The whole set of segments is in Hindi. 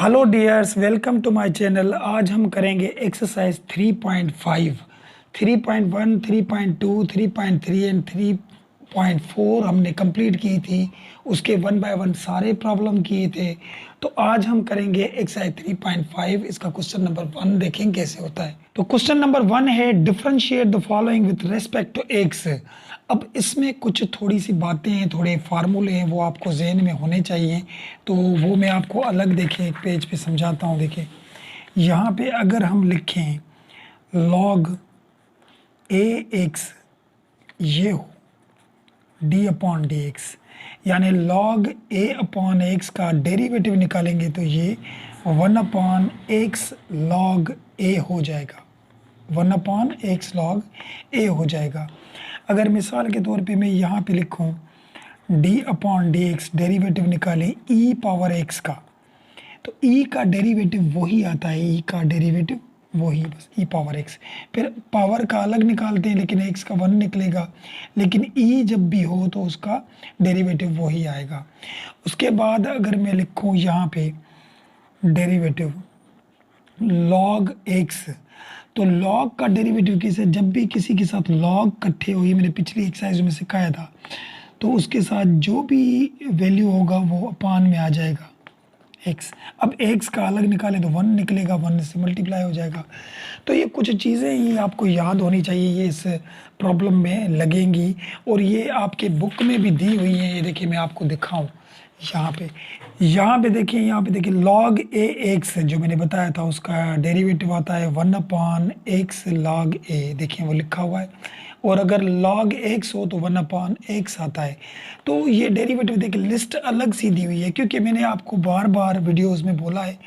Hello dears, welcome to my channel. आज हम करेंगे एक्सरसाइज 3.5, 3.1, 3.2, 3.3 एंड 3.4 हमने कंप्लीट की थी। उसके वन बाय वन सारे प्रॉब्लम किए थे। तो आज हम करेंगे एक्सरसाइज 3.5। इसका क्वेश्चन नंबर 1 देखें कैसे होता है। तो क्वेश्चन नंबर 1 है differentiate the following with respect to x. अब इसमें कुछ थोड़ी सी बातें हैं, थोड़े फार्मूले हैं, वो आपको जहन में होने चाहिए। तो वो मैं आपको अलग देखें एक पेज पे समझाता हूँ। देखिए यहाँ पे अगर हम लिखें log ए एक्स ये हो डी अपॉन डी एक्स, यानी log ए अपॉन एक्स का डेरिवेटिव निकालेंगे तो ये 1 अपॉन एक्स लॉग ए हो जाएगा। 1 अपॉन एक्स लॉग ए हो जाएगा। अगर मिसाल के तौर पे मैं यहाँ पे लिखूँ D upon D x, derivative निकालें ई पावर एक्स का, तो ई का डेरिवेटिव वही आता है, ई का डेरिवेटिव वही, बस ई पावर एक्स। फिर पावर का अलग निकालते हैं, लेकिन एक्स का 1 निकलेगा, लेकिन ई जब भी हो तो उसका डेरिवेटिव वही आएगा। उसके बाद अगर मैं लिखूँ यहाँ पे डेरिवेटिव log x, तो log का डेरिवेटिव कैसे, जब भी किसी के साथ log इकट्ठे हो, ये मैंने पिछली एक्सरसाइज में सिखाया था, तो उसके साथ जो भी वैल्यू होगा वो अपान में आ जाएगा x। अब x का अलग निकालें तो 1 निकलेगा, 1 से मल्टीप्लाई हो जाएगा। तो ये कुछ चीज़ें ये आपको याद होनी चाहिए, ये इस प्रॉब्लम में लगेंगी और ये आपके बुक में भी दी हुई है। ये देखिए मैं आपको दिखाऊं, यहाँ पे देखिए log ए एक्स जो मैंने बताया था उसका डेरिवेटिव आता है 1 अपॉन एक्स log ए, देखिए वो लिखा हुआ है। और अगर log x हो तो 1 अपॉन एक्स आता है। तो ये डेरिवेटिव देखिए लिस्ट अलग सी दी हुई है, क्योंकि मैंने आपको बार बार वीडियोस में बोला है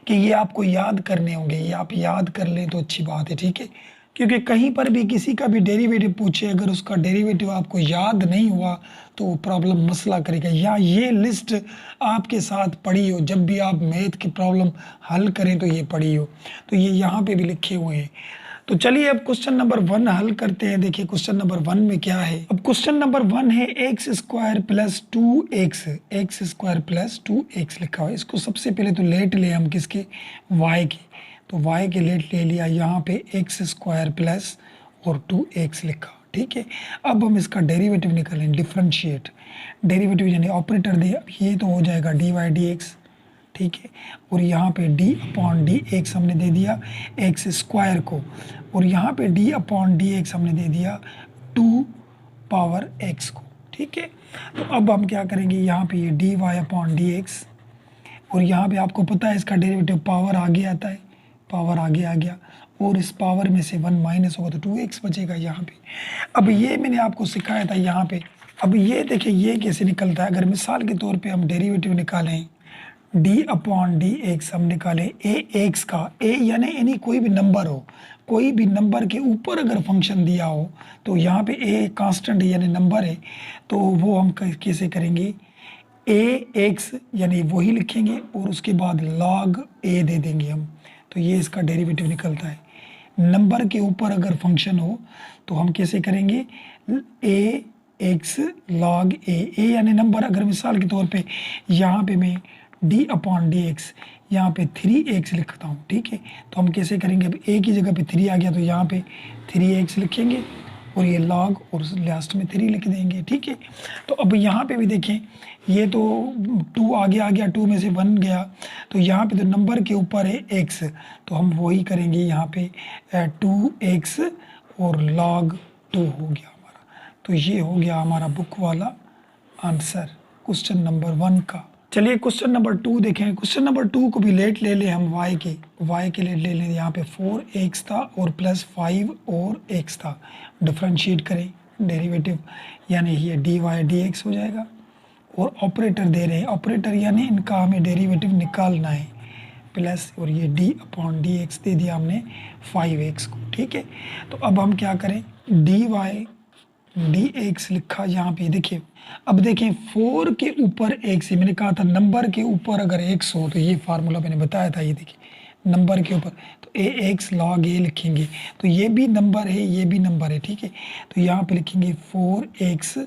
कि ये आपको याद करने होंगे। ये आप याद कर लें तो अच्छी बात है, ठीक है। क्योंकि कहीं पर भी किसी का भी डेरिवेटिव पूछे, अगर उसका डेरिवेटिव आपको याद नहीं हुआ तो वो प्रॉब्लम मसला करेगा। या ये लिस्ट आपके साथ पड़ी हो, जब भी आप मैथ की प्रॉब्लम हल करें तो ये पड़ी हो, तो ये यहाँ पे भी लिखे हुए हैं। तो चलिए अब क्वेश्चन नंबर 1 हल करते हैं। देखिए क्वेश्चन नंबर 1 में क्या है। अब क्वेश्चन नंबर 1 है x square plus 2x, x square plus 2x लिखा हुआ है। इसको सबसे पहले तो लेट ले हम किसके, y के, तो y के लेट ले लिया, यहाँ पे एक्स स्क्वायर प्लस और 2x लिखा, ठीक है। अब हम इसका डेरिवेटिव निकालें, डिफरेंशिएट, डेरिवेटिव यानी ऑपरेटर दे, अब ये तो हो जाएगा डी वाई डी एक्स, ठीक है। और यहाँ पे d अपॉन डी एक्स हमने दे दिया एक्स स्क्वायर को, और यहाँ पे d अपॉन डी एक्स हमने दे दिया 2 पावर x को, ठीक है। तो अब हम क्या करेंगे, यहाँ पे ये D Y upon D x, और यहाँ पे आपको पता है इसका डेरिवेटिव पावर आगे आता है, पावर आगे आ गया, और इस पावर में से 1 माइनस होगा तो 2x बचेगा यहाँ पे। अब ये मैंने आपको सिखाया था यहाँ पे। अब ये देखिए ये कैसे निकलता है। अगर मिसाल के तौर पे हम डेरिवेटिव निकालें डी अपॉन डी एक्स, हम निकालें ए एक्स का, ए यानी एनी कोई भी नंबर हो, कोई भी नंबर के ऊपर अगर फंक्शन दिया हो, तो यहाँ पे ए कांस्टेंट यानी नंबर है, तो वो हम कैसे करेंगे, ए एक्स यानी वही लिखेंगे और उसके बाद log ए दे देंगे हम, तो ये इसका डेरिवेटिव निकलता है। नंबर के ऊपर अगर फंक्शन हो तो हम कैसे करेंगे, ए एक्स log ए यानी नंबर। अगर मिसाल के तौर पे यहाँ पे मैं डी अपॉन डी एक्स, यहाँ पे 3x लिखता हूँ, ठीक है। तो हम कैसे करेंगे, अब a की जगह पे 3 आ गया तो यहाँ पे 3x लिखेंगे और ये log और लास्ट में 3 लिख देंगे, ठीक है। तो अब यहाँ पे भी देखें, ये तो 2 आगे आ गया, 2 में से 1 गया, तो यहाँ पे तो नंबर के ऊपर है x, तो हम वही करेंगे यहाँ पे 2x और log 2 हो गया हमारा। तो ये हो गया हमारा बुक वाला आंसर क्वेश्चन नंबर 1 का। चलिए क्वेश्चन नंबर 2 देखें। क्वेश्चन नंबर 2 को भी लेट ले लें हम, y के लेट ले लें। यहाँ पे 4x था और प्लस 5 और x था, डिफ्रेंशिएट करें डेरिवेटिव, यानी ये डी वाई डी एक्स हो जाएगा। और ऑपरेटर दे रहे हैं, ऑपरेटर यानी इनका हमें डेरिवेटिव निकालना है, प्लस और ये डी अपॉन डी एक्स दे दिया हमने 5x को, ठीक है। तो अब हम क्या करें, डी वाई डी एक्स लिखा यहाँ पे, देखिए अब देखें 4 के ऊपर x है, मैंने कहा था नंबर के ऊपर अगर x हो तो ये फार्मूला मैंने बताया था, ये देखिए नंबर के ऊपर तो ए एक्स log ए लिखेंगे, तो ये भी नंबर है ये भी नंबर है, ठीक है। तो यहाँ पे लिखेंगे 4x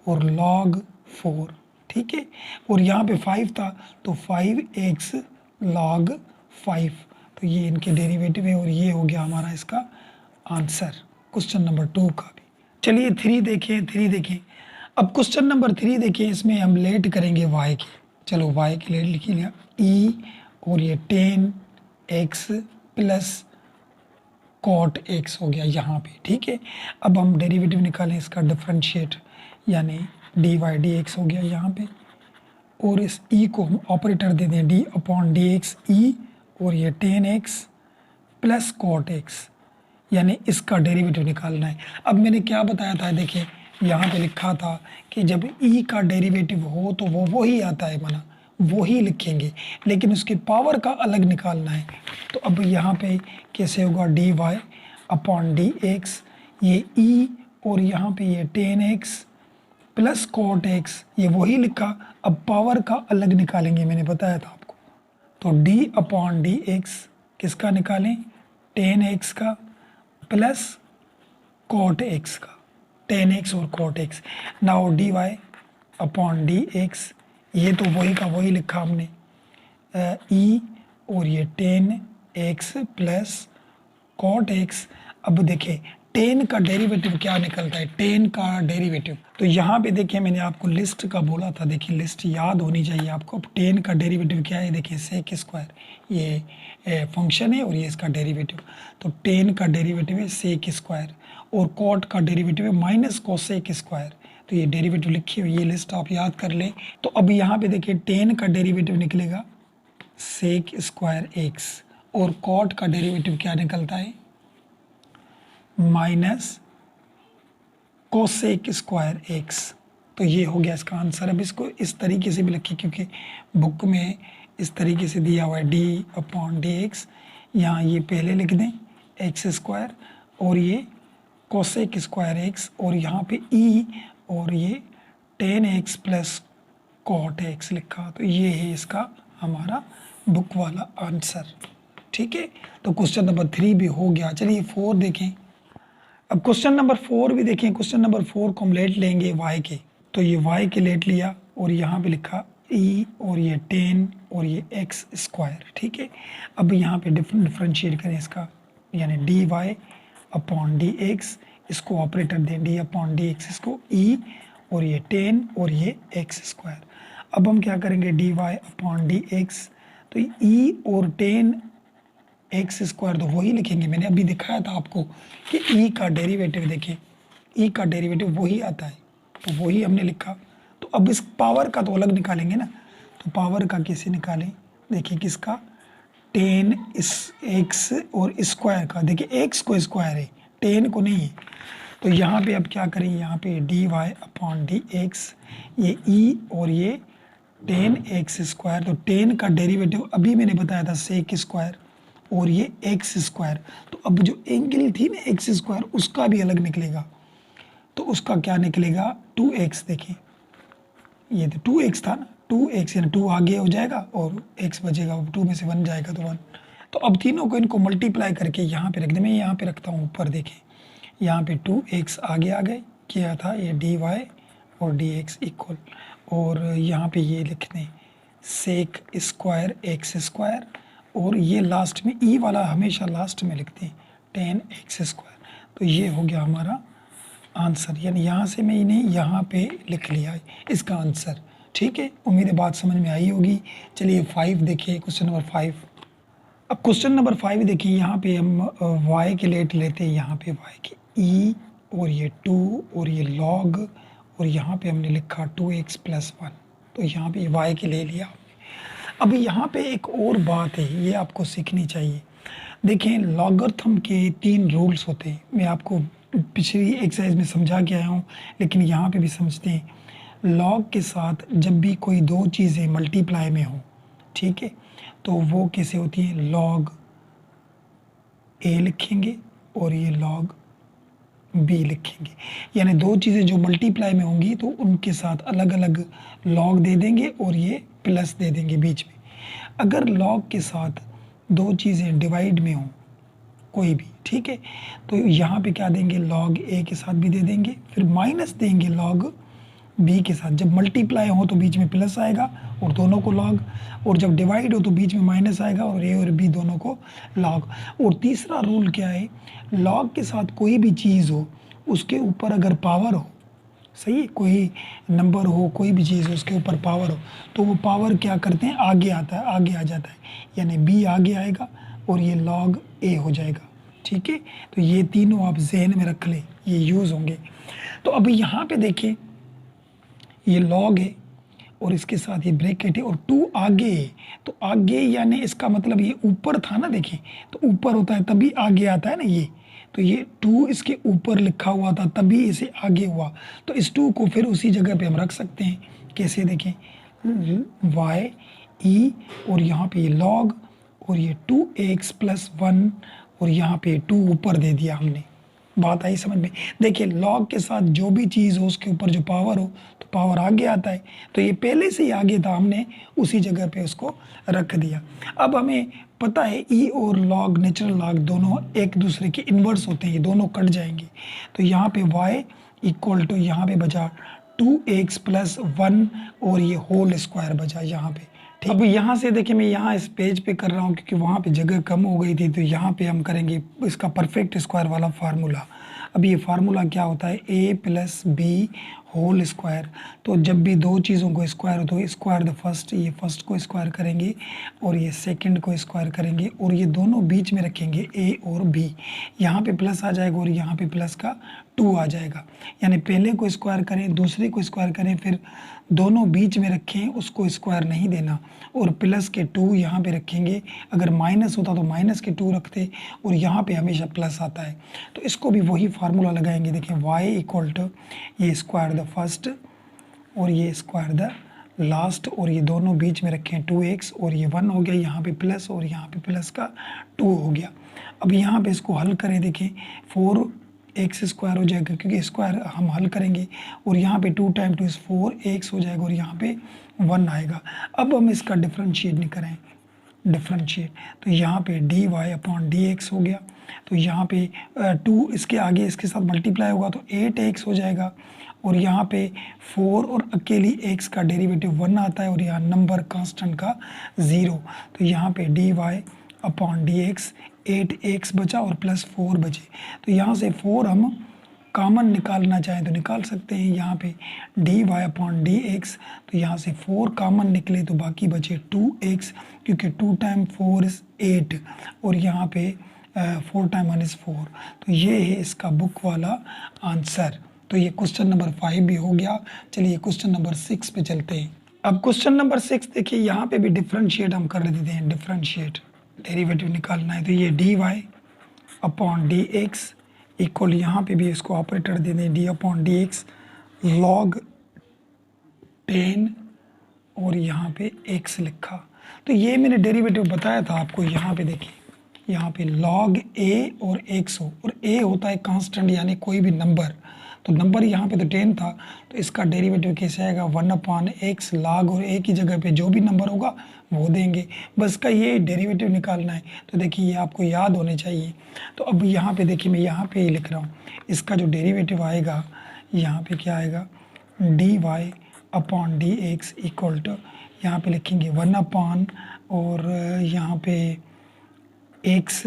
और log 4, ठीक है। और यहाँ पे 5 था तो 5x log 5। तो ये इनके डेरिवेटिव है और ये हो गया हमारा इसका आंसर क्वेश्चन नंबर 2 का भी। चलिए 3 देखें। अब क्वेश्चन नंबर 3 देखें, इसमें हम लेट करेंगे y के। चलो y के लेट लिख लिया, e और ये 10x प्लस कॉट x हो गया यहाँ पे, ठीक है। अब हम डेरिवेटिव निकालें इसका डिफरेंशिएट, यानी dy dx हो गया यहाँ पे, और इस e को हम ऑपरेटर दे दें d अपॉन dx e, और ये 10x प्लस कॉट x, यानी इसका डेरिवेटिव निकालना है। अब मैंने क्या बताया था, देखिए यहाँ पे लिखा था कि जब e का डेरिवेटिव हो तो वो ही आता है, माना वो ही लिखेंगे, लेकिन उसकी पावर का अलग निकालना है। तो अब यहाँ पे कैसे होगा, dy अपॉन dx, ये e और यहाँ पे ये 10x प्लस कॉट x, ये वही लिखा। अब पावर का अलग निकालेंगे, मैंने बताया था आपको। तो d अपॉन dx किसका निकालें, 10x का प्लस कॉट x का, 10x और cot x। Now dy upon dx, ये तो वही का वही लिखा हमने, e और ये 10x प्लस कॉट x। अब देखिए 10 का डेरिवेटिव क्या निकलता है, 10 का डेरिवेटिव। तो यहाँ पे देखिए मैंने आपको लिस्ट का बोला था, देखिए लिस्ट याद होनी चाहिए आपको। अब 10 का डेरिवेटिव क्या है, देखिए सेक स्क्वायर, ये फंक्शन है और ये इसका डेरिवेटिव। तो 10 का डेरिवेटिव है सेक स्क्वायर, और कॉट का डेरिवेटिव है माइनस कोसेक स्क्वायर। तो ये डेरिवेटिव लिखी हुई, ये लिस्ट आप याद कर लें। तो अब यहाँ पे देखिए 10 का डेरिवेटिव निकलेगा सेक स्क्वायर एक्स, और कॉट का डेरिवेटिव क्या निकलता है, माइनस कोसेक स्क्वायर एक्स। तो ये हो गया इसका आंसर। अब इसको इस तरीके से भी लिखिए, क्योंकि बुक में इस तरीके से दिया हुआ है डी अपॉन डी एक्स, यहाँ ये पहले लिख दें एक्स स्क्वायर, और ये कोसेक स्क्वायर एक्स, और यहाँ पे ई और ये 10x प्लस कॉट एक्स लिखा। तो ये है इसका हमारा बुक वाला आंसर, ठीक है। तो क्वेश्चन नंबर 3 भी हो गया। चलिए 4 देखें। अब क्वेश्चन नंबर 4 भी देखें। क्वेश्चन नंबर 4 को हम लेट लेंगे y के। तो ये y के लेट लिया, और यहाँ पे लिखा e और ये 10 और ये x स्क्वायर, ठीक है। अब यहाँ पे डिफरेंशिएट करें इसका, यानी dy अपॉन डी एक्स, इसको ऑपरेटर दें डी अपॉन डी एक्स, इसको e और ये 10 और ये x स्क्वायर। अब हम क्या करेंगे, dy अपॉन डी एक्स, तो e और 10 एक्स स्क्वायर तो वही लिखेंगे, मैंने अभी दिखाया था आपको कि e का डेरिवेटिव, देखिए e का डेरिवेटिव वही आता है, तो वही हमने लिखा। तो अब इस पावर का तो अलग निकालेंगे ना, तो पावर का कैसे निकालें, देखिए किसका, 10 इस एक्स और स्क्वायर का, देखिए एक्स को स्क्वायर है 10 को नहीं है। तो यहाँ पे अब क्या करें, यहाँ पे d Y upon D x, ये e और ये 10x स्क्वायर, तो 10 का डेरिवेटिव अभी मैंने बताया था सेक स्क्वायर, और ये एक्स स्क्वायर। तो अब जो एंगल थी ना एक्स स्क्वायर, उसका भी अलग निकलेगा। तो उसका क्या निकलेगा, 2x। देखिए ये तो 2x था ना, 2x यानी 2 आगे हो जाएगा और x बचेगा, 2 में से 1 जाएगा तो 1। तो अब तीनों को इनको मल्टीप्लाई करके यहाँ पे रख दें, मैं यहाँ पे रखता हूँ ऊपर, देखें यहाँ पे 2x आगे आ गए, किया था ये dy और dx इक्वल, और यहाँ पे ये लिख दें सेक स्क्वायर एक्स स्क्वायर, और ये लास्ट में ई वाला हमेशा लास्ट में लिखते हैं 10x स्क्वायर। तो ये हो गया हमारा आंसर, यानी यहाँ से मैं इन्हें यहाँ पे लिख लिया इसका आंसर, ठीक है। उम्मीद है बात समझ में आई होगी। चलिए 5 देखिए, क्वेश्चन नंबर 5। अब क्वेश्चन नंबर 5 देखिए, यहाँ पे हम y के लेट लेते हैं, यहाँ पे y के e और ये 2 और ये log, और यहाँ पे हमने लिखा 2x प्लस 1। तो यहाँ पे y के ले लिया। अब यहाँ पे एक और बात है, ये आपको सीखनी चाहिए। देखें लॉगरिथम के 3 रूल्स होते हैं, मैं आपको पिछली एक्सरसाइज में समझा के आया हूँ, लेकिन यहाँ पे भी समझते हैं। लॉग के साथ जब भी कोई 2 चीज़ें मल्टीप्लाई में हो, ठीक है, तो वो कैसे होती हैं, लॉग a लिखेंगे और ये लॉग b लिखेंगे। यानी 2 चीज़ें जो मल्टीप्लाई में होंगी तो उनके साथ अलग अलग लॉग दे देंगे और ये प्लस दे देंगे बीच में। अगर लॉग के साथ 2 चीज़ें डिवाइड में हो कोई भी, ठीक है, तो यहाँ पे क्या देंगे, लॉग a के साथ भी दे देंगे, फिर माइनस देंगे लॉग बी के साथ। जब मल्टीप्लाई हो तो बीच में प्लस आएगा और दोनों को लॉग, और जब डिवाइड हो तो बीच में माइनस आएगा और ए और बी दोनों को लॉग। और तीसरा रूल क्या है, लॉग के साथ कोई भी चीज़ हो उसके ऊपर अगर पावर हो, सही है, कोई नंबर हो, कोई भी चीज़ हो उसके ऊपर पावर हो, तो वो पावर क्या करते हैं, आगे आता है, आगे आ जाता है, यानी बी आगे आएगा और ये लॉग ए हो जाएगा। ठीक है, तो ये तीनों आप जहन में रख लें, ये यूज़ होंगे। तो अभी यहाँ पे देखिए ये लॉग है और इसके साथ ये ब्रैकेट है और 2 आगे है, तो आगे यानी इसका मतलब ये ऊपर था ना, देखिए तो ऊपर होता है तभी आगे आता है ना ये, तो ये 2 इसके ऊपर लिखा हुआ था तभी इसे आगे हुआ, तो इस 2 को फिर उसी जगह पे हम रख सकते हैं। कैसे, देखें वाई ई और यहाँ पे ये लॉग और ये 2x + 1 और यहाँ पे 2 ऊपर दे दिया हमने। बात आई समझ में। देखिए लॉग के साथ जो भी चीज़ हो उसके ऊपर जो पावर हो तो पावर आगे आता है, तो ये पहले से ही आगे था, हमने उसी जगह पे उसको रख दिया। अब हमें पता है ई और लॉग, नेचुरल लॉग दोनों एक दूसरे के इन्वर्स होते हैं, ये दोनों कट जाएंगे, तो यहाँ पे y = यहाँ पे बचा 2x + 1 और ये होल स्क्वायर बचा यहाँ पे। ठीक, अब यहाँ से देखिए मैं यहाँ इस पेज पे कर रहा हूँ क्योंकि वहाँ पे जगह कम हो गई थी, तो यहाँ पे हम करेंगे इसका परफेक्ट स्क्वायर वाला फार्मूला। अब ये फार्मूला क्या होता है, a + b होल स्क्वायर। तो जब भी दो चीज़ों को स्क्वायर हो तो स्क्वायर द फर्स्ट, ये फर्स्ट को स्क्वायर करेंगे और ये सेकंड को स्क्वायर करेंगे और ये दोनों बीच में रखेंगे a और b, यहाँ पे प्लस आ जाएगा और यहाँ पे प्लस का 2 आ जाएगा, यानी पहले को स्क्वायर करें, दूसरे को स्क्वायर करें, फिर दोनों बीच में रखें, उसको स्क्वायर नहीं देना, और प्लस के 2 यहाँ पे रखेंगे। अगर माइनस होता तो माइनस के 2 रखते और यहाँ पे हमेशा प्लस आता है, तो इसको भी वही फार्मूला लगाएंगे। देखें y = ये स्क्वायर द फर्स्ट और ये स्क्वायर द लास्ट और ये दोनों बीच में रखें 2x और ये 1 हो गया, यहाँ पे प्लस और यहाँ पे प्लस का 2 हो गया। अब यहाँ पे इसको हल करें, देखें 4x² हो जाएगा क्योंकि स्क्वायर हम हल करेंगे और यहाँ पे 2 × 2 = 4x हो जाएगा और यहाँ पे 1 आएगा। अब हम इसका डिफ्रेंशिएट नहीं करें, डिफ्रेंशिएट, तो यहाँ पे dy/dx हो गया, तो यहाँ पे 2 इसके आगे इसके साथ मल्टीप्लाई होगा तो 8x हो जाएगा और यहाँ पे 4 और अकेली x का डेरिवेटिव 1 आता है और यहाँ नंबर कांस्टेंट का 0, तो यहाँ पे dy/dx 8x बचा और +4 बचे, तो यहाँ से 4 हम कॉमन निकालना चाहें तो निकाल सकते हैं। यहाँ पे dy/dx, तो यहाँ से 4 कॉमन निकले तो बाकी बचे 2x क्योंकि 2 × 4 = 8 और यहाँ पे 4 × 1 = 4, तो ये है इसका बुक वाला आंसर। तो ये क्वेश्चन नंबर 5 भी हो गया। चलिए क्वेश्चन नंबर 6 पे चलते हैं। अब क्वेश्चन नंबर 6 देखिए, यहाँ पे भी डिफ्रेंशिएट हम कर देते हैं, डिफ्रेंशिएट डेरिवेटिव निकालना है, तो ये dy/dx इक्वल, यहाँ पे भी इसको ऑपरेटर दे दें d/dx log 10 और यहाँ पे x लिखा, तो ये मैंने डेरिवेटिव बताया था आपको। यहाँ पे देखिए, यहाँ पे log a और x हो और a होता है कांस्टेंट यानी कोई भी नंबर, तो नंबर यहाँ पे तो 10 था, तो इसका डेरिवेटिव कैसे आएगा, 1/x log और a की जगह पे जो भी नंबर होगा वो देंगे, बस का ये डेरिवेटिव निकालना है। तो देखिए ये आपको याद होने चाहिए। तो अब यहाँ पे देखिए मैं यहाँ पे ही लिख रहा हूँ, इसका जो डेरिवेटिव आएगा यहाँ पे क्या आएगा, dy/dx इक्वल टू, यहाँ पे लिखेंगे 1/ और यहाँ पे x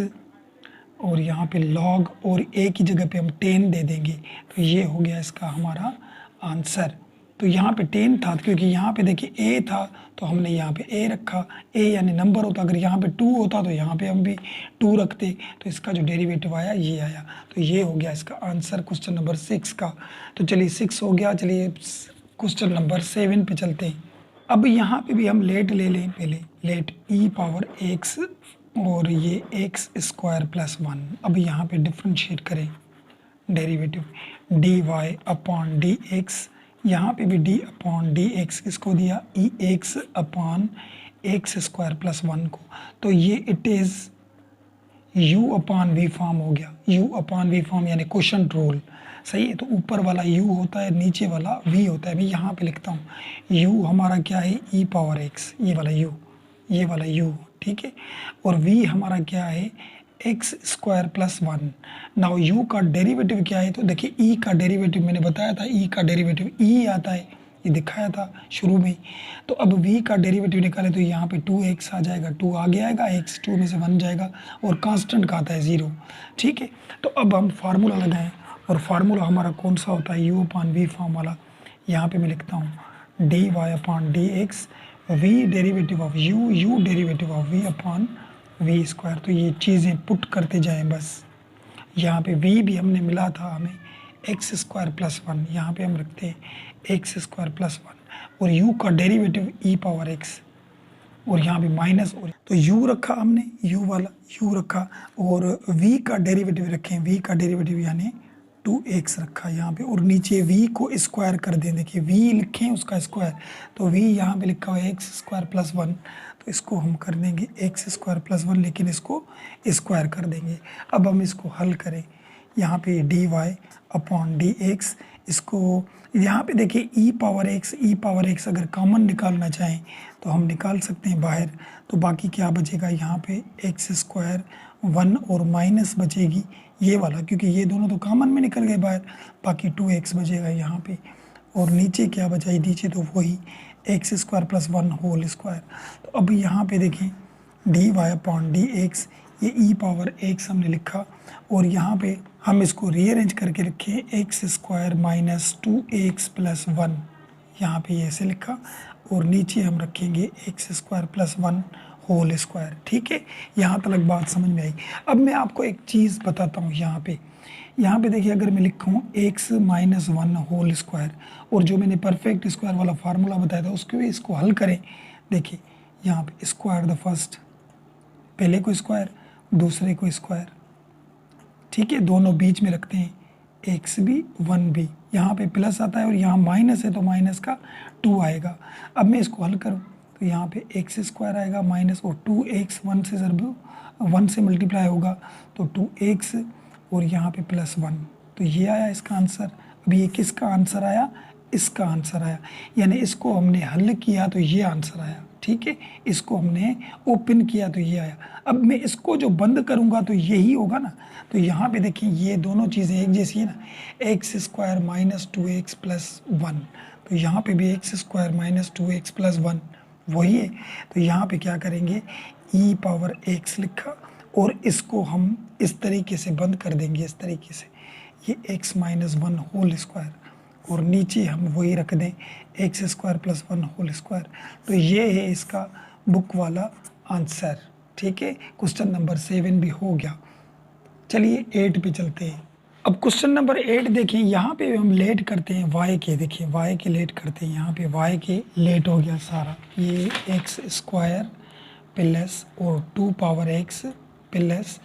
और यहाँ पे log और a की जगह पे हम 10 दे देंगे, तो ये हो गया इसका हमारा आंसर। तो यहाँ पे 10 था क्योंकि यहाँ पे देखिए a था तो हमने यहाँ पे a रखा, a यानी नंबर होता, अगर यहाँ पे 2 होता तो यहाँ पे हम भी 2 रखते, तो इसका जो डेरिवेटिव आया ये आया, तो ये हो गया इसका आंसर क्वेश्चन नंबर 6 का। तो चलिए 6 हो गया, चलिए क्वेश्चन नंबर 7 पे चलते हैं। अब यहाँ पे भी हम लेट ले लें, पहले लेट e⁻x और ये x² + 1। अब यहाँ पे डिफ्रेंशिएट करें डेरिवेटिव dy/dx, यहाँ पे भी d/dx किसको दिया, ex/x² + 1 को, तो ये इट इज़ u/v फॉर्म हो गया, u/v फॉर्म यानी क्वेश्चन रूल, सही है। तो ऊपर वाला u होता है, नीचे वाला v होता है। मैं यहाँ पे लिखता हूँ u हमारा क्या है, e⁻x, ये वाला u, ये वाला u, ठीक है, और v हमारा क्या है, x² + 1। नाउ u का डेरिवेटिव क्या है, तो देखिए e का डेरिवेटिव मैंने बताया था, e का डेरिवेटिव e आता है, ये दिखाया था शुरू में ही। तो अब v का डेरिवेटिव निकाले तो यहाँ पे 2x आ जाएगा, 2 आगे आएगा, x 2 में से 1 जाएगा और कांस्टेंट का आता है 0। ठीक है, तो अब हम फार्मूला लगाएं और फार्मूला हमारा कौन सा होता है, u अपान v फॉर्म वाला। यहाँ पे मैं लिखता हूँ dy upon dx, v derivative of u derivative of v upon v square. तो ये चीज़ें पुट करते जाएं बस। यहाँ पे v भी हमने मिला था हमें एक्स स्क्वायर प्लस 1, यहाँ पे हम रखते हैं एक्स स्क्वायर प्लस 1 और u का डेरिवेटिव e पावर x और यहाँ पे माइनस, और तो u रखा हमने, u वाला u रखा और v का डेरिवेटिव रखें, v का डेरिवेटिव यानी 2x रखा यहाँ पे और नीचे v को स्क्वायर कर दें। देखिए v लिखें उसका स्क्वायर, तो v यहाँ पे लिखा हुआ है एक्स स्क्वायर प्लस 1, तो इसको हम कर देंगे एक्स स्क्वायर प्लस 1, लेकिन इसको स्क्वायर कर देंगे। अब हम इसको हल करें, यहाँ पे dy अपॉन dx, इसको यहाँ पे देखिए e पावर x अगर कॉमन निकालना चाहें तो हम निकाल सकते हैं बाहर। तो बाकी क्या बचेगा, यहाँ पे एक्स स्क्वायर 1 और माइनस बचेगी ये वाला, क्योंकि ये दोनों तो कॉमन में निकल गए बाहर, बाकी 2x बचेगा यहाँ पे। और नीचे क्या बचा, नीचे तो वही x square plus 1 whole square. तो अब यहाँ पे देखें dy अपॉन dx, ये e पावर x हमने लिखा और यहाँ पे हम इसको रीअरेंज करके रखें x square minus 2x plus 1, यहाँ पे ये ऐसे लिखा और नीचे हम रखेंगे x square plus 1 whole square. ठीक है, यहाँ तक बात समझ में आई। अब मैं आपको एक चीज़ बताता हूँ, यहाँ पे देखिए अगर मैं लिखूँ एक्स माइनस 1 होल स्क्वायर और जो मैंने परफेक्ट स्क्वायर वाला फार्मूला बताया था उसके भी इसको हल करें। देखिए यहाँ पे स्क्वायर द फर्स्ट, पहले को स्क्वायर दूसरे को स्क्वायर, ठीक है, दोनों बीच में रखते हैं, एक्स भी 1 भी, यहाँ पे प्लस आता है और यहाँ माइनस है तो माइनस का 2 आएगा। अब मैं इसको हल करूँ तो यहाँ पे एक्स स्क्वायर आएगा माइनस और 2x 1 से जब 1 से मल्टीप्लाई होगा तो 2x और यहाँ पे प्लस 1, तो ये आया इसका आंसर। अब ये किसका आंसर आया, इसका आंसर आया, यानी इसको हमने हल किया तो ये आंसर आया। ठीक है, इसको हमने ओपन किया तो ये आया। अब मैं इसको जो बंद करूँगा तो यही होगा ना। तो यहाँ पे देखिए ये दोनों चीज़ें एक जैसी है ना, x square minus 2x plus 1, तो यहाँ पे भी x square minus 2x plus 1 वही है। तो यहाँ पे क्या करेंगे, e पावर x लिखा और इसको हम इस तरीके से बंद कर देंगे, इस तरीके से, ये x माइनस 1 होल स्क्वायर और नीचे हम वही रख दें x square plus 1 whole square. तो ये है इसका बुक वाला आंसर। ठीक है, क्वेश्चन नंबर 7 भी हो गया। चलिए 8 पे चलते हैं। अब क्वेश्चन नंबर 8 देखें, यहाँ पे हम लेट करते हैं y के, देखिए y के लेट करते हैं, यहाँ पे y के लेट हो गया सारा, ये एक्स स्क्वायर प्लस और 2 पावर x प्लस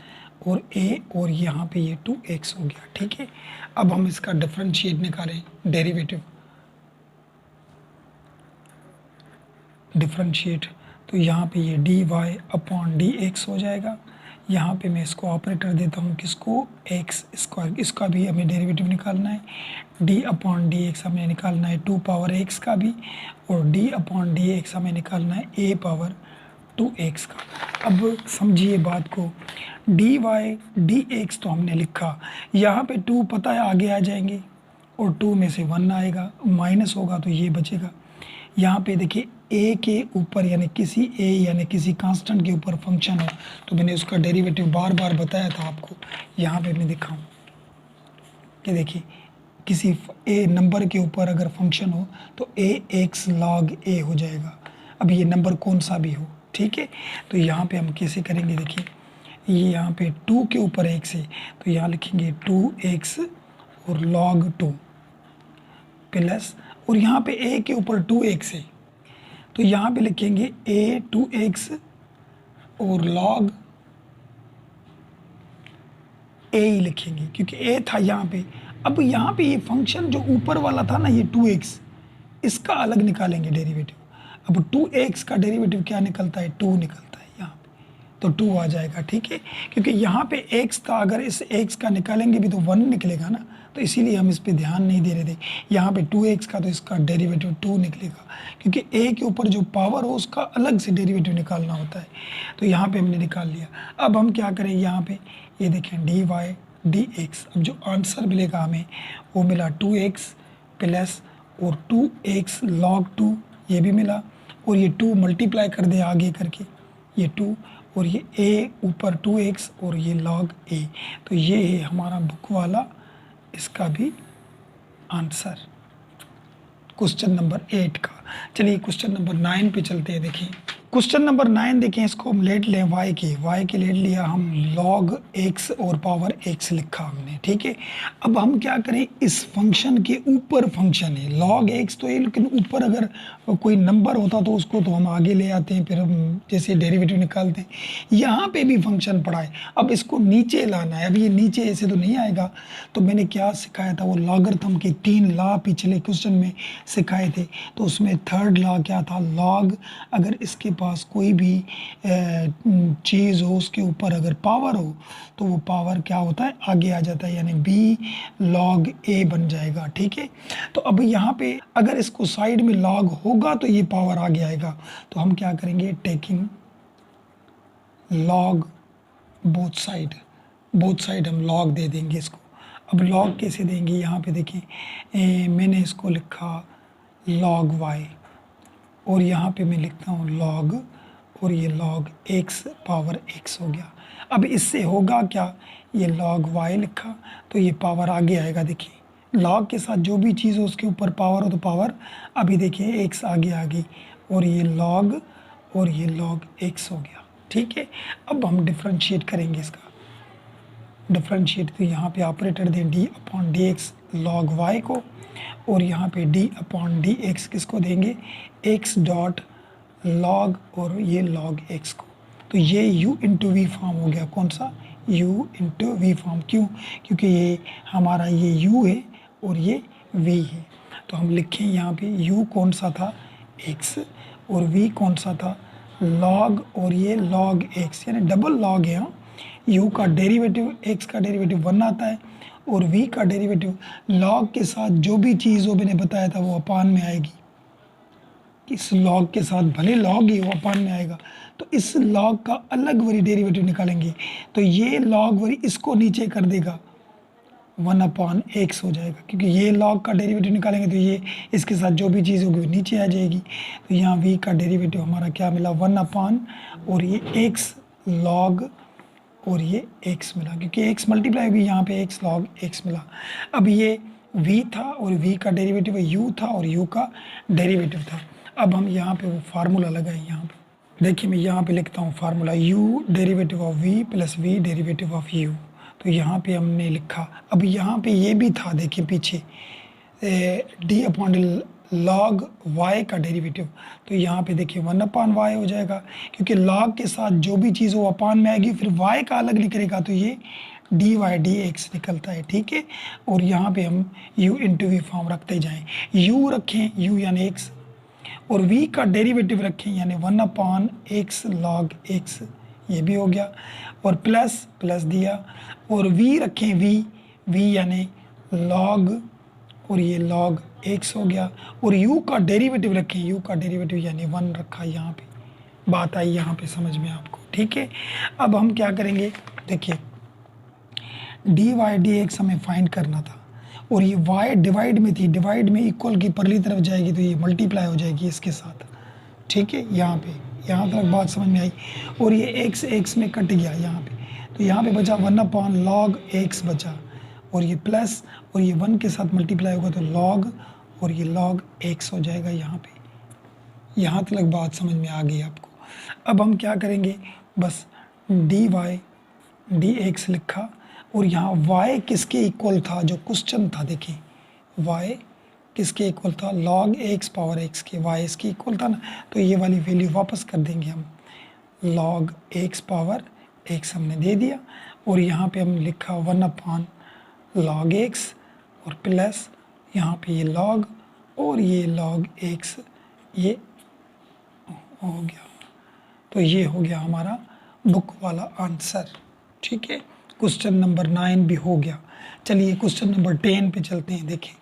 और a और यहाँ पे ये 2x हो गया। ठीक है, अब हम इसका डिफरेंशिएट निकालें, डिफरेंशिएट, तो यहाँ पे ये dy अपॉन dx हो जाएगा। यहाँ पे मैं इसको ऑपरेटर देता हूँ, किसको, एक्स स्क्वायर, इसका भी हमें डेरिवेटिव निकालना है, d अपॉन dx हमें निकालना है 2 पावर x का भी और d अपॉन dx हमें निकालना है a पावर 2x का। अब समझिए बात को, dy dx तो हमने लिखा, यहाँ पे 2 पता है आगे आ जाएंगे और 2 में से 1 आएगा, माइनस होगा तो ये बचेगा। यहाँ पे देखिए a के ऊपर यानी किसी a यानी किसी कांस्टेंट के ऊपर फंक्शन हो तो मैंने उसका डेरिवेटिव बार बार बताया था आपको। यहाँ पे मैं दिखाऊं कि देखिए किसी a नंबर के ऊपर अगर फंक्शन हो तो a x log a हो जाएगा, अब ये नंबर कौन सा भी हो। ठीक है, तो यहाँ पे हम कैसे करेंगे, देखिए ये यहाँ पे 2 के ऊपर x है तो यहाँ लिखेंगे 2x और log 2 प्लस और यहाँ पे a के ऊपर 2x है तो यहाँ पे लिखेंगे a 2x और log a ही लिखेंगे क्योंकि a था यहाँ पे। अब यहाँ पे ये फंक्शन जो ऊपर वाला था ना, ये 2x, इसका अलग निकालेंगे डेरिवेटिव। अब 2x का डेरिवेटिव क्या निकलता है, 2 निकलता है यहाँ पे, तो 2 आ जाएगा। ठीक है, क्योंकि यहाँ पे x था, अगर इस x का निकालेंगे भी तो 1 निकलेगा ना, तो इसीलिए हम इस पे ध्यान नहीं दे रहे थे। यहाँ पे 2x का तो इसका डेरिवेटिव 2 निकलेगा, क्योंकि a के ऊपर जो पावर हो उसका अलग से डेरिवेटिव निकालना होता है। तो यहाँ पे हमने निकाल लिया। अब हम क्या करें, यहाँ पे ये देखें dy dx, अब जो आंसर मिलेगा हमें वो मिला 2x प्लस और 2x log 2 ये भी मिला, और ये 2 मल्टीप्लाई कर दे आगे करके, ये 2 और ये a ऊपर 2x और ये log a। तो ये है हमारा बुक वाला इसका भी आंसर, क्वेश्चन नंबर 8 का। चलिए क्वेश्चन नंबर 9 पे चलते हैं। देखिए क्वेश्चन नंबर 9 देखें, इसको हम लेट लें y के लेट लिया हम log x और पावर x लिखा हमने, ठीक है। अब हम क्या करें, इस फंक्शन के ऊपर फंक्शन है log x तो ये, लेकिन ऊपर अगर कोई नंबर होता तो उसको तो हम आगे ले आते हैं, फिर हम जैसे डेरिवेटिव निकालते हैं। यहाँ पे भी फंक्शन पड़ा है, अब इसको नीचे लाना है। अब ये नीचे ऐसे तो नहीं आएगा, तो मैंने क्या सिखाया था, वो लॉगरिथम के 3 लॉ पिछले क्वेश्चन में सिखाए थे। तो उसमें थर्ड लॉ क्या था, लॉग अगर इसके पास कोई भी चीज़ हो, उसके ऊपर अगर पावर हो तो वो पावर क्या होता है, आगे आ जाता है, यानी b log a बन जाएगा, ठीक है। तो अब यहाँ पे अगर इसको साइड में log होगा तो ये पावर आगे आएगा, तो हम क्या करेंगे, टेकिंग log बोथ साइड हम log दे देंगे इसको। अब log कैसे देंगे, यहाँ पे देखिए मैंने इसको लिखा log y, और यहाँ पे मैं लिखता हूँ log, और ये log x पावर x हो गया। अब इससे होगा क्या, ये log y लिखा तो ये पावर आगे आएगा। देखिए log के साथ जो भी चीज़ हो उसके ऊपर पावर हो तो पावर, अभी देखिए x आगे आ गई, और ये log और ये log x हो गया, ठीक है। अब हम डिफ्रेंशिएट करेंगे इसका, डिफ्रेंशिएट तो यहाँ पे ऑपरेटर दें d upon D x log y को, और यहाँ पे d अपॉन डी एक्स किसको देंगे, x डॉट लॉग और ये लॉग x को। तो ये u इंटू वी फॉर्म हो गया, कौन सा, u इंटू वी फॉर्म। क्यों, क्योंकि ये हमारा ये u है और ये v है। तो हम लिखें यहाँ पे u कौन सा था, x, और v कौन सा था, log, और ये log x, यानी डबल log है। u का डेरिवेटिव, x का डेरिवेटिव 1 आता है, और v का डेरिवेटिव log के साथ जो भी चीज़ हो मैंने बताया था वो अपान में आएगी। इस log के साथ भले log ही वो अपान में आएगा, तो इस log का अलग वरी डेरिवेटिव निकालेंगे, तो ये log वरी इसको नीचे कर देगा, 1 अपॉन x हो जाएगा, क्योंकि ये log का डेरिवेटिव निकालेंगे तो ये इसके साथ जो भी चीज़ होगी वो नीचे आ जाएगी। तो यहाँ v का डेरिवेटिव हमारा क्या मिला, 1 अपॉन, और ये x log, और ये x मिला, क्योंकि x मल्टीप्लाई होगी, यहाँ पे x log x मिला। अब ये v था और v का डेरिवेटिव u था और u का डेरिवेटिव था। अब हम यहाँ पे वो फार्मूला लगाएं, यहाँ पे देखिए मैं यहाँ पे लिखता हूँ formula, u derivative of v plus v derivative of u। तो यहाँ पे हमने लिखा, अब यहाँ पे ये भी था, देखिए पीछे d अपॉन log y का डेरिवेटिव, तो यहाँ पे देखिए 1 अपान y हो जाएगा, क्योंकि log के साथ जो भी चीज़ वो अपान में आएगी, फिर y का अलग निकलेगा तो ये dy dx निकलता है, ठीक है। और यहाँ पे हम u इंटू वी फॉर्म रखते जाएं, u रखें, u यानी x, और v का डेरिवेटिव रखें यानी 1 अपान x log x, ये भी हो गया, और प्लस दिया, और v रखें, v यानी log, और ये log x हो गया, और u का डेरिवेटिव रखें, u का डेरिवेटिव यानी 1 रखा, यहाँ पे बात आई यहाँ पे समझ में आपको, ठीक है। अब हम क्या करेंगे, देखिए dy dx हमें फाइंड करना था, और ये y डिवाइड में थी, डिवाइड में इक्वल की परली तरफ जाएगी तो ये मल्टीप्लाई हो जाएगी इसके साथ, ठीक है। यहाँ तक बात समझ में आई, और ये x में कट गया यहाँ पे, तो यहाँ पे बचा 1 अपॉन log x बचा, और ये प्लस, और ये 1 के साथ मल्टीप्लाई होगा तो log, और ये log x हो जाएगा यहाँ पे। यहाँ तक बात समझ में आ गई आपको। अब हम क्या करेंगे, बस dy dx लिखा, और यहाँ y किसके इक्वल था, जो क्वेश्चन था, देखिए y किसके इक्वल था, log x पावर x के, y इसके इक्वल था ना, तो ये वाली वैल्यू वापस कर देंगे हम, log x पावर x हमने दे दिया, और यहाँ पे हम लिखा 1 अपान log x, और प्लस यहाँ पे ये log, और ये log x, ये हो गया। तो ये हो गया हमारा बुक वाला आंसर, ठीक है। क्वेश्चन नंबर 9 भी हो गया। चलिए क्वेश्चन नंबर 10 पे चलते हैं। देखिए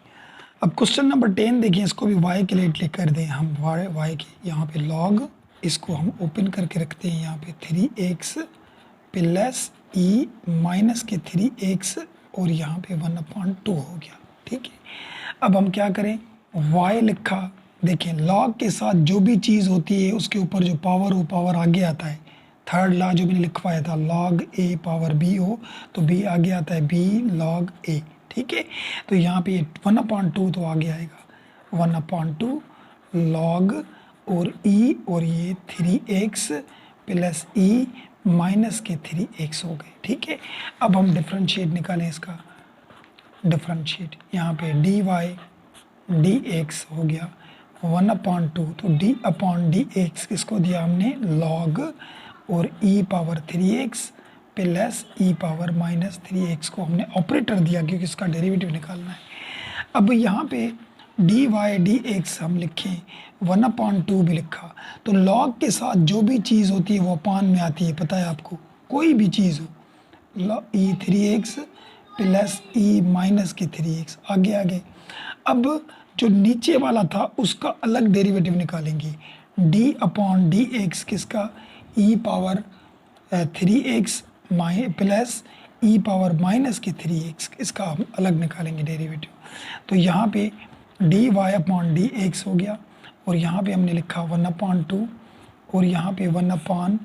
अब क्वेश्चन नंबर 10 देखिए, इसको भी y के लिए क्लिक कर दें हम, y के यहाँ पे log, इसको हम ओपन करके रखते हैं यहाँ पे 3x प्लस e माइनस के 3x, और यहाँ पे 1/2 हो गया, ठीक है। अब हम क्या करें, y लिखा। देखें लॉग के साथ जो भी चीज़ होती है उसके ऊपर जो पावर हो पावर आगे आता है। थर्ड लॉ जो मैंने लिखवाया था लॉग ए पावर बी हो तो बी आगे आता है बी लॉग ए। ठीक है, तो यहाँ पे 1/2 तो आगे आएगा 1/2 लॉग और ई और ये 3x प्लस ई माइनस के 3x हो गए। ठीक है, अब हम डिफरेंशिएट निकालें इसका। डिफरेंशिएट यहाँ पे डी वाई डी एक्स हो गया 1/2 तो d अपॉन डी एक्स किसको दिया हमने लॉग और e power 3x plus e power minus 3x को हमने ऑपरेटर दिया क्योंकि इसका डेरिवेटिव निकालना है। अब यहाँ पे डी वाई डी एक्स हम लिखें 1/2 भी लिखा तो लॉग के साथ जो भी चीज़ होती है वो अपान में आती है, पता है आपको, कोई भी चीज़ हो ई 3x प्लस ई माइनस के 3x आगे। अब जो नीचे वाला था उसका अलग डेरिवेटिव निकालेंगे d अपॉन डी एक्स किसका e power 3x plus e power minus के 3x इसका हम अलग निकालेंगे डेरिवेटिव। तो यहाँ पे d Y upon D x हो गया और यहाँ पे हमने लिखा 1/2 और यहाँ पे 1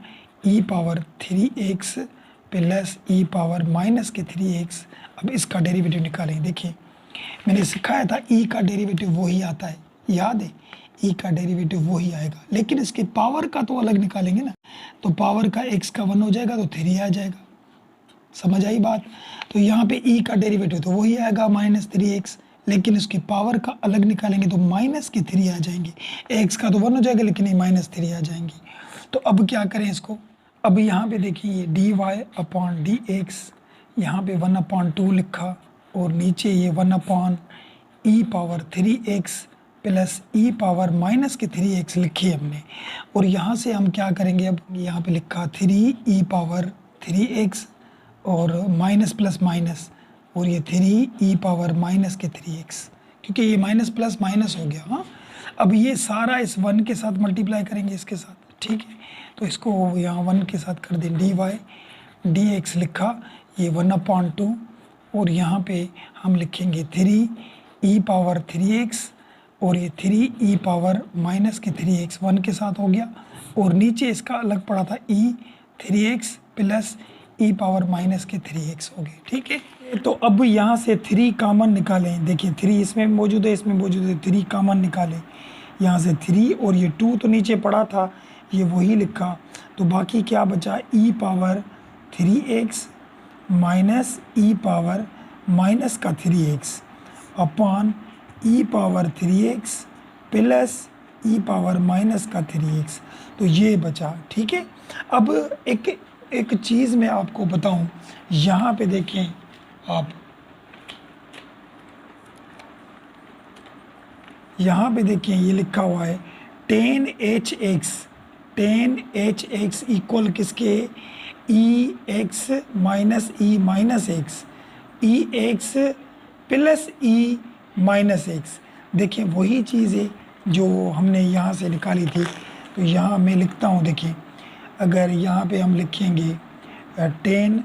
e power 3x plus e power minus के 3x। अब इसका डेरिवेटिव निकालेंगे। देखिए मैंने सिखाया था ई का डेरिवेटिव वही आता है, याद है, ई का डेरिवेटिव वही आएगा लेकिन इसके पावर का तो अलग निकालेंगे ना। तो पावर का x का 1 हो जाएगा तो 3 आ जाएगा, समझ आई बात। तो यहाँ पे ई का डेरिवेटिव तो वही आएगा -3x लेकिन इसकी पावर का अलग निकालेंगे तो माइनस के 3 आ जाएंगे। x का तो 1 हो जाएगा लेकिन ये -3 आ जाएंगी। तो अब क्या करें इसको, अब यहाँ पे देखिए d Y upon D x यहाँ पे 1/2 लिखा और नीचे ये 1 e power 3x plus e power minus के 3x लिखी हमने। और यहाँ से हम क्या करेंगे, अब यहाँ पे लिखा 3 ई पावर 3x और माइनस प्लस माइनस और ये 3 ई पावर माइनस के 3x क्योंकि ये माइनस प्लस माइनस हो गया। हाँ, अब ये सारा इस 1 के साथ मल्टीप्लाई करेंगे इसके साथ। ठीक है, तो इसको यहाँ 1 के साथ कर दें डी वाई डी एक्स लिखा ये 1/2 और यहाँ पे हम लिखेंगे 3 ई पावर 3x और ये 3 ई पावर माइनस के 3x 1 के साथ हो गया और नीचे इसका अलग पड़ा था ई 3x plus e power minus के 3x हो गए। ठीक है, तो अब यहाँ से 3 कॉमन निकालें। देखिए 3 इसमें मौजूद है इसमें मौजूद है, 3 कॉमन निकालें यहाँ से 3 और ये 2 तो नीचे पड़ा था ये वही लिखा तो बाकी क्या बचा ई पावर 3x माइनस ई पावर माइनस का 3x अपॉन ई power 3x plus e power minus का 3x तो ये बचा। ठीक है, अब एक चीज़ मैं आपको बताऊं, यहाँ पे देखें आप, यहाँ पे देखें ये लिखा हुआ है 10h(x) इक्वल किसके ई x minus E minus x ई x plus E minus x. देखिए वही चीज़ है जो हमने यहाँ से निकाली थी। तो यहाँ मैं लिखता हूँ, देखिए अगर यहाँ पे हम लिखेंगे 10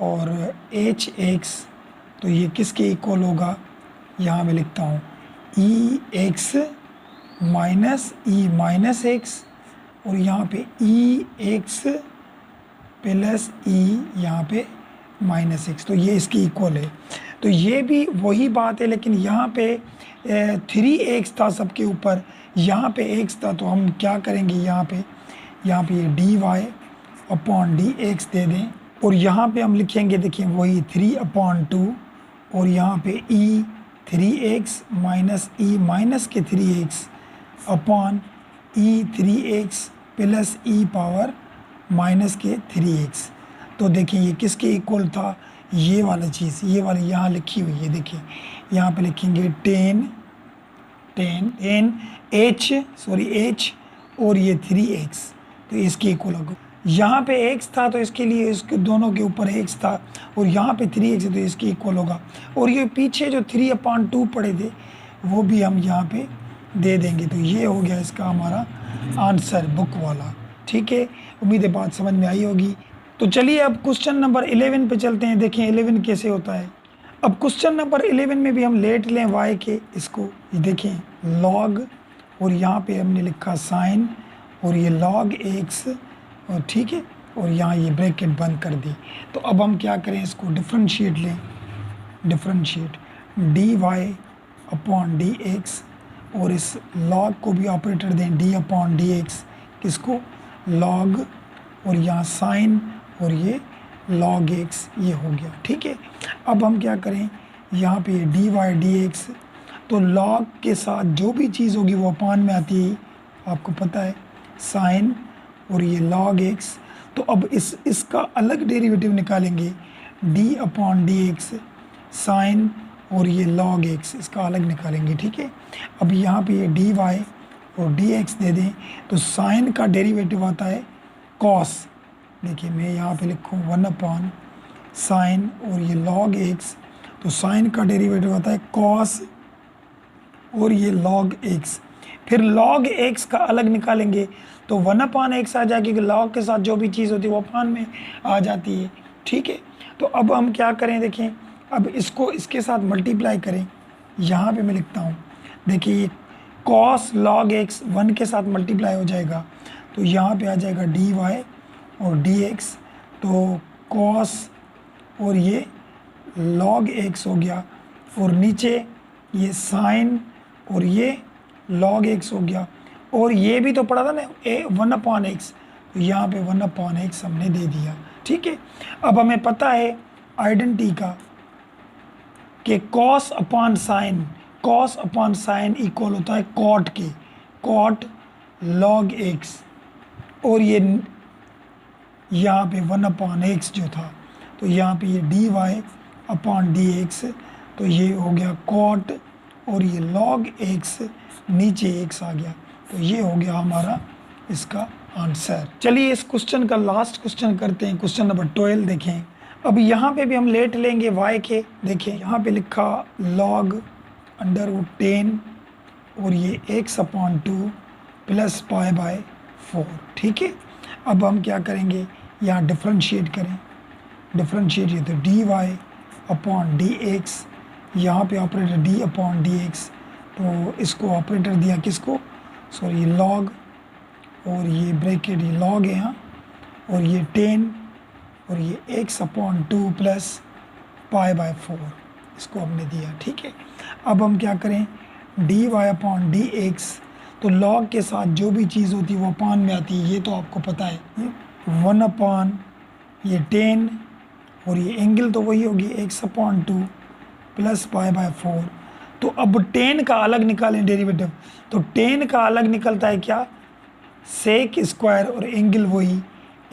और h(x) तो ये किसके इक्वल होगा, यहाँ मैं लिखता हूँ ई x minus E minus x और यहाँ पे ई एक्स प्लस ई यहाँ पे माइनस एक्स तो ये इसकी इक्वल है। तो ये भी वही बात है लेकिन यहाँ पे 3x था सबके ऊपर, यहाँ पे x था तो हम क्या करेंगे यहाँ पे ये D Y upon D X दे दें और यहाँ पे हम लिखेंगे देखिए वही 3/2 और यहाँ पे e 3x minus E minus के 3x अपॉन ई 3x plus e power minus के 3x। तो देखिए ये किसके इक्वल था, ये वाला चीज़, ये वाली यहाँ लिखी हुई है। देखिए यहाँ पे लिखेंगे 10 h और ये 3x तो इसके इक्वल होगा। यहाँ पे x था तो इसके लिए इसके दोनों के ऊपर x था और यहाँ पे 3x है तो इसके इक्वल होगा और ये पीछे जो 3/2 पड़े थे वो भी हम यहाँ पे दे देंगे। तो ये हो गया इसका हमारा आंसर बुक वाला। ठीक है, उम्मीद है बात समझ में आई होगी। तो चलिए अब क्वेश्चन नंबर 11 पे चलते हैं, देखें 11 कैसे होता है। अब क्वेश्चन नंबर 11 में भी हम लेट लें y के, इसको ये देखें log, और यहाँ पे हमने लिखा साइन, और ये log x, और ठीक है, और यहाँ ये ब्रैकेट बंद कर दी। तो अब हम क्या करें, इसको डिफ्रेंशिएट लें, डिफ्रेंशिएट dy अपॉन dx, और इस log को भी ऑपरेटर दें d अपॉन dx, किसको, log, और यहाँ साइन, और ये log x, ये हो गया। ठीक है, अब हम क्या करें, यहाँ पे dy dx, तो log के साथ जो भी चीज़ होगी वो अपान में आती है, आपको पता है, साइन, और ये log x। तो अब इसका अलग डेरिवेटिव निकालेंगे, d अपॉन dx, साइन, और ये log x, इसका अलग निकालेंगे। ठीक है, अब यहाँ पे ये dy और dx दे दें, तो साइन का डेरिवेटिव आता है cos, देखिए मैं यहाँ पे लिखूँ 1 अपॉन साइन, और ये log x, तो साइन का डेरिवेटिव आता है cos, और ये log x। फिर log x का अलग निकालेंगे, तो 1 अपॉन x आ जाएगी, क्योंकि log के साथ जो भी चीज़ होती है वो अपान में आ जाती है। ठीक है, तो अब हम क्या करें, देखें, अब इसको इसके साथ मल्टीप्लाई करें, यहाँ पे मैं लिखता हूँ, देखिए ये cos log x 1 के साथ मल्टीप्लाई हो जाएगा, तो यहाँ पे आ जाएगा dy और dx, तो cos, और ये log x हो गया, और नीचे ये साइन, और ये log x हो गया, और ये भी तो पढ़ा था ना 1 अपॉन x, तो यहाँ पे 1 अपॉन x हमने दे दिया। ठीक है, अब हमें पता है आइडेंटिटी का कि cos अपॉन साइन इक्वल होता है cot के, cot log x, और ये यहाँ पे 1 अपॉन x जो था, तो यहाँ पे ये dy अपॉन dx, तो ये हो गया cot, और ये log x, नीचे x आ गया, तो ये हो गया हमारा इसका आंसर। चलिए इस क्वेश्चन का लास्ट क्वेश्चन करते हैं, क्वेश्चन नंबर 12 देखें। अब यहाँ पे भी हम लेट लेंगे y के, देखें यहाँ पे लिखा log √10, और ये x upon 2 plus pi by 4। ठीक है, अब हम क्या करेंगे, यहाँ डिफ्रेंशिएट करें, डिफ्रेंशिएट, ये तो dy अपॉन dx, यहाँ पे ऑपरेटर d अपॉन dx, तो इसको ऑपरेटर दिया किसको, सॉरी log, और ये ब्रैकेट ये log है यहाँ, और ये 10, और ये x upon 2 plus pi by 4, इसको हमने दिया। ठीक है, अब हम क्या करें, dy अपॉन dx, तो log के साथ जो भी चीज़ होती है वो अपान में आती है, ये तो आपको पता है, 1 अपॉन ये 10, और ये एंगल तो वही होगी x upon 2 plus pi by 4। तो अब 10 का अलग निकालें डेरिवेटिव, तो 10 का अलग निकलता है क्या, सेक स्क्वायर, और एंगल वही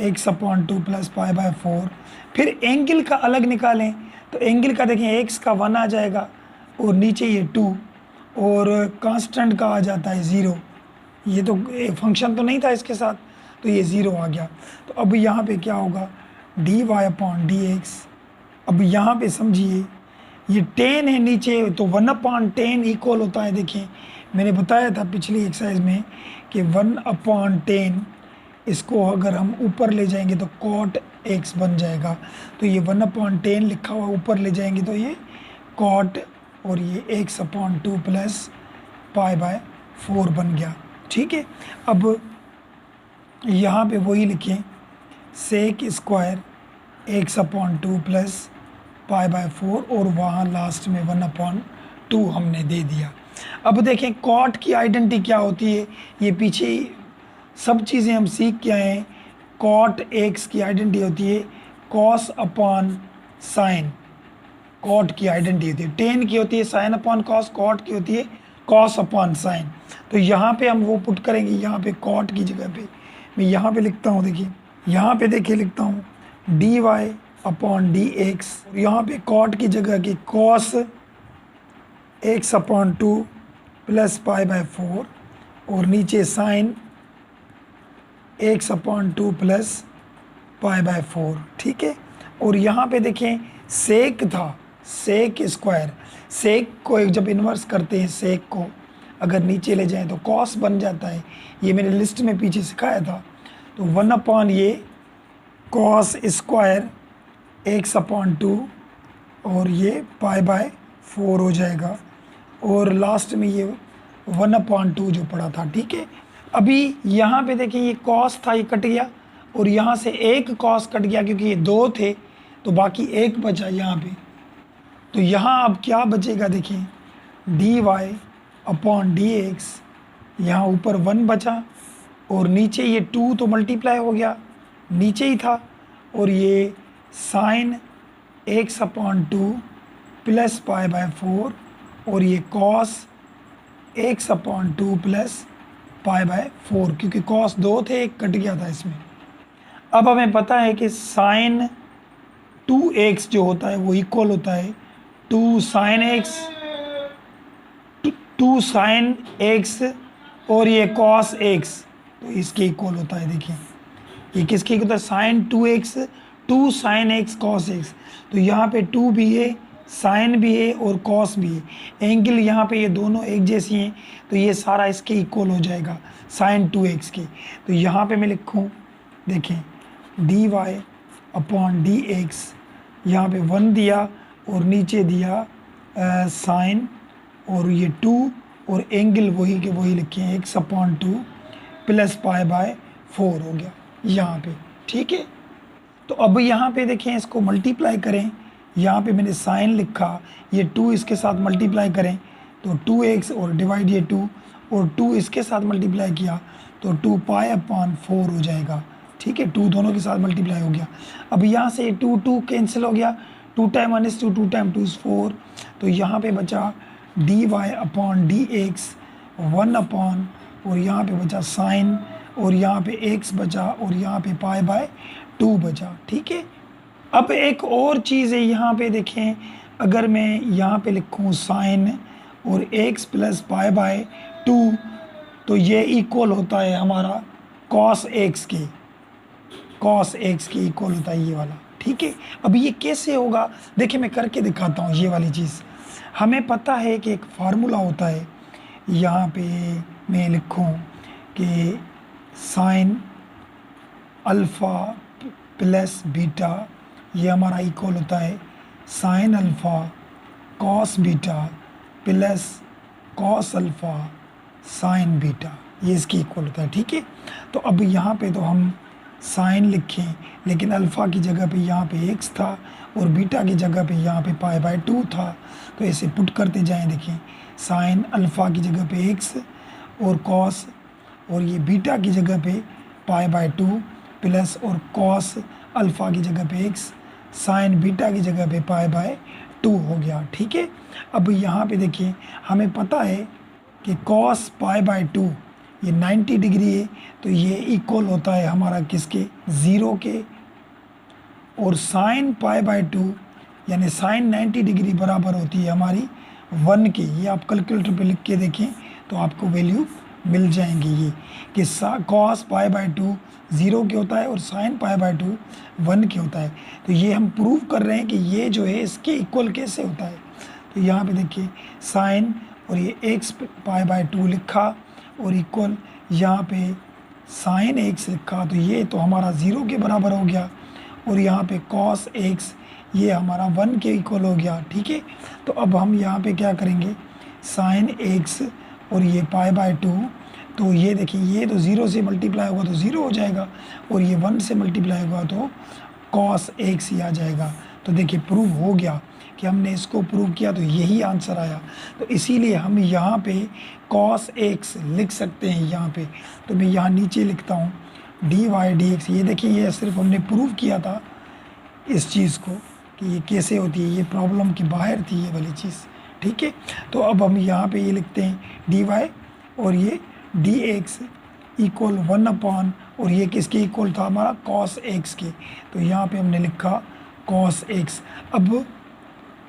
x upon 2 plus pi by 4। फिर एंगल का अलग निकालें, तो एंगल का देखें x का 1 आ जाएगा, और नीचे ये 2, और कांस्टेंट का आ जाता है 0, ये तो फंक्शन तो नहीं था इसके साथ, तो ये 0 आ गया। तो अब यहाँ पे क्या होगा, dy अपॉन dx, अब यहाँ पे समझिए ये 10 है नीचे, तो 1 अपॉन 10 इक्वल होता है, देखिए मैंने बताया था पिछली एक्सरसाइज में कि 1 अपॉन 10, इसको अगर हम ऊपर ले जाएंगे तो cot x बन जाएगा, तो ये 1 अपॉन 10 लिखा हुआ ऊपर ले जाएंगे तो ये cot, और ये x upon 2 plus pi by 4 बन गया। ठीक है, अब यहाँ पे वही लिखें, sec square x upon 2 plus pi by 4, और वहाँ लास्ट में 1 अपॉन 2 हमने दे दिया। अब देखें कॉट की आइडेंटिटी क्या होती है, ये पीछे सब चीज़ें हम सीख के आए हैं। कॉट एक्स की आइडेंटिटी होती है कॉस अपॉन साइन, कॉट की आइडेंटिटी होती है। टेन की होती है साइन अपॉन कॉस, कॉट की होती है कॉस अपॉन साइन। तो यहाँ पे हम वो पुट करेंगे, यहाँ पे कॉट की जगह पे मैं यहाँ पे लिखता हूँ, देखिए यहाँ पे देखिए लिखता हूँ d Y upon D x, यहाँ पे कॉट की जगह की cos x upon 2 plus pi by 4, और नीचे sine x upon 2 plus pi by 4। ठीक है, और यहाँ पे देखें सेक था, सेक स्क्वायर, सेक को एक जब इन्वर्स करते हैं सेक को अगर नीचे ले जाएं तो कॉस बन जाता है, ये मैंने लिस्ट में पीछे सिखाया था। तो 1 अपॉन ये कॉस स्क्वायर एक्स अपॉन 2 और ये पाई बाय 4 हो जाएगा, और लास्ट में ये 1/2 जो पड़ा था। ठीक है, अभी यहाँ पे देखिए ये कॉस था, ये कट गया, और यहाँ से एक कॉस कट गया क्योंकि ये 2 थे, तो बाकी एक बचा यहाँ पे। तो यहाँ अब क्या बचेगा, देखिए dy/dx, यहाँ ऊपर 1 बचा, और नीचे ये 2 तो मल्टीप्लाई हो गया, नीचे ही था, और ये sign x/2 plus pi by 4, और ये cos x/2 plus pi by 4, क्योंकि कॉस 2 थे, एक कट गया था इसमें। अब हमें पता है कि साइन 2x जो होता है वो इक्वल होता है 2 साइन x और ये कॉस x, तो इसके इक्वल होता है। देखिए ये किसके इक्वल होता है, sine 2x 2 sine x cos x, तो यहाँ पे 2 भी है, साइन भी है और कॉस भी है, एंगल यहाँ पे ये दोनों एक जैसी हैं, तो ये सारा इसके इक्वल हो जाएगा साइन 2x के। तो यहाँ पे मैं लिखूँ, देखें dy/dx, यहाँ पे 1 दिया और नीचे दिया साइन, और ये 2 और एंगल वही के वही लिखे हैं x/2 प्लस पाई बाय 4 हो गया यहाँ पे। ठीक है, तो अब यहाँ पे देखें, इसको मल्टीप्लाई करें, यहाँ पे मैंने साइन लिखा, ये 2 इसके साथ मल्टीप्लाई करें तो 2x, और डिवाइड ये 2, और 2 इसके साथ मल्टीप्लाई किया तो 2 पाई/4 हो जाएगा। ठीक है, 2 दोनों के साथ मल्टीप्लाई हो गया। अब यहाँ से 2 कैंसिल हो गया, 2 टाइम 1 is 2, 2 टाइम 2 is 4, तो यहाँ पे बचा dy/dx 1/, और यहाँ पे बचा साइन, और यहाँ पे x बचा, और यहाँ पे पाई बाय 2 बचा। ठीक है, अब एक और चीज़ है यहाँ पे देखें, अगर मैं यहाँ पे लिखूँ साइन और x प्लस पाई बाय 2, तो ये इक्वल होता है हमारा कॉस x के, कॉस x के इक्वल होता है ये वाला। ठीक है, अब ये कैसे होगा, देखिए मैं करके दिखाता हूँ। ये वाली चीज़ हमें पता है कि एक फार्मूला होता है, यहाँ पे मैं लिखूँ कि साइन अल्फ़ा प्लस बीटा, ये हमारा इक्वल होता है sine alpha cos beta plus cos alpha sine beta, ये इसकी इक्वल होता है। ठीक है, तो अब यहाँ पे तो हम साइन लिखें, लेकिन अल्फ़ा की जगह पे यहाँ पे x था, और बीटा की जगह पे यहाँ पे पाई बाय 2 था, तो ऐसे पुट करते जाएं। देखिए साइन अल्फ़ा की जगह पे x और कॉस, और ये बीटा की जगह पे पाई बाय 2 प्लस, और कॉस अल्फ़ा की जगह पे x, साइन बीटा की जगह पे पाई बाय 2 हो गया। ठीक है, अब यहाँ पे देखिए हमें पता है कि कॉस पाई बाय 2 ये 90 डिग्री है, तो ये इक्वल होता है हमारा किसके, 0 के, और साइन पाई बाय 2 यानी साइन 90 डिग्री बराबर होती है हमारी 1 की। ये आप कैलकुलेटर पे लिख के देखें तो आपको वैल्यू मिल जाएंगी, ये कि कॉस पाई बाय 2 0 के होता है और साइन पाई बाय 2 1 के होता है। तो ये हम प्रूव कर रहे हैं कि ये जो है इसके इक्वल कैसे होता है। तो यहाँ पे देखिए साइन और ये x पाई बाय 2 लिखा, और इक्वल यहाँ पे साइन x लिखा, तो ये तो हमारा 0 के बराबर हो गया, और यहाँ पे कॉस x ये हमारा 1 के इक्वल हो गया। ठीक है, तो अब हम यहाँ पे क्या करेंगे, साइन x और ये पाई बाय 2, तो ये देखिए ये तो 0 से मल्टीप्लाई होगा तो 0 हो जाएगा, और ये 1 से मल्टीप्लाई होगा तो कॉस x ही आ जाएगा। तो देखिए प्रूव हो गया कि हमने इसको प्रूव किया, तो यही आंसर आया। तो इसीलिए हम यहाँ पे कॉस x लिख सकते हैं यहाँ पे। तो मैं यहाँ नीचे लिखता हूँ dy/dx। ये देखिए ये सिर्फ हमने प्रूव किया था इस चीज़ को कि ये कैसे होती है, ये प्रॉब्लम की बाहर थी ये वाली चीज़। ठीक है, तो अब हम यहाँ पे ये लिखते हैं dy और ये dx इक्वल 1/, और ये किसके इक्वल था हमारा, कॉस x के। तो यहाँ पे हमने लिखा कॉस x। अब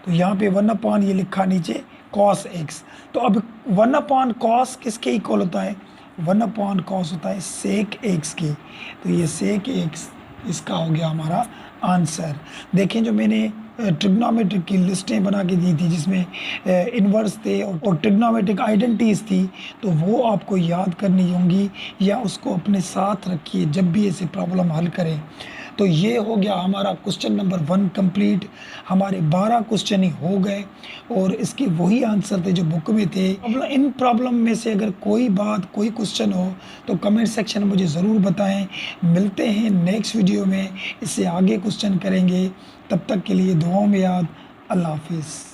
तो यहाँ पे 1/, ये लिखा नीचे कॉस x। तो अब 1/, कॉस किसके इक्वल होता है, 1/, कॉस होता है सेक x के। तो ये सेक x इसका हो गया हमारा आंसर। देखें जो मैंने ट्रिग्नोमेट्रिक की लिस्टें बना के दी थी जिसमें इन्वर्स थे और ट्रिग्नोमेट्रिक आइडेंटिटीज़ थी, तो वो आपको याद करनी होंगी या उसको अपने साथ रखिए जब भी ऐसे प्रॉब्लम हल करें। तो ये हो गया हमारा क्वेश्चन नंबर 1 कंप्लीट। हमारे 12 क्वेश्चन ही हो गए और इसके वही आंसर थे जो बुक में थे। इन प्रॉब्लम में से अगर कोई बात, कोई क्वेश्चन हो तो कमेंट सेक्शन में मुझे ज़रूर बताएं। मिलते हैं नेक्स्ट वीडियो में, इससे आगे क्वेश्चन करेंगे। तब तक के लिए दुआओं में याद। अल्लाह हाफिज़।